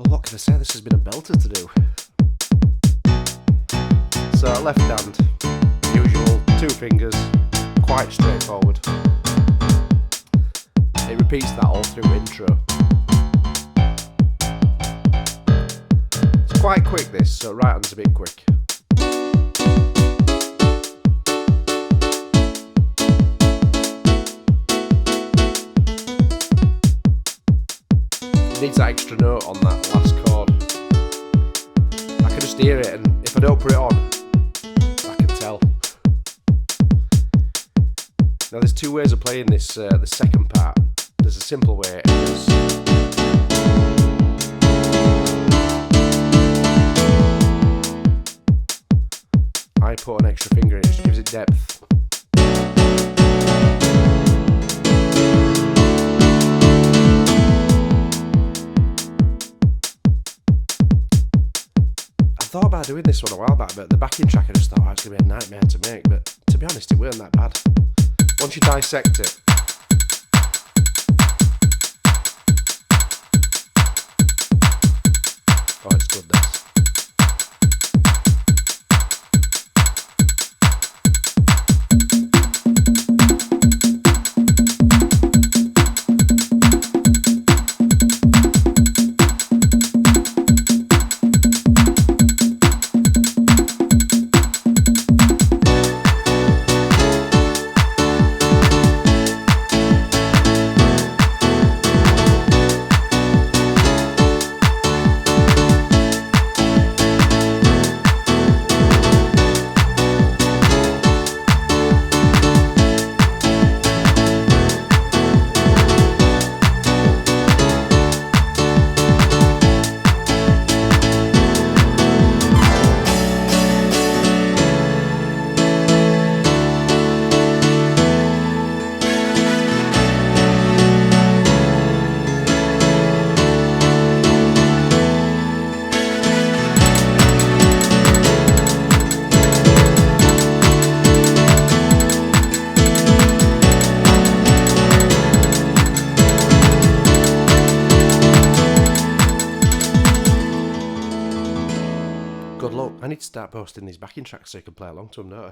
Well, what can I say? This has been a belter to do. So, left hand, usual, 2 fingers, quite straightforward. It repeats that all through intro. It's quite quick this, so right hand's a bit quick. It needs that extra note on that last chord. I can just hear it, and if I don't put it on, I can tell. Now there's 2 ways of playing this, the second part. There's a simple way. I put an extra finger in it, just gives it depth. I thought about doing this one a while back, but the backing track I just thought it was going to be a nightmare to make, but to be honest it weren't that bad. Once you dissect it. Oh, it's good this. Good luck. I need to start posting these backing tracks so you can play along to them, don't I?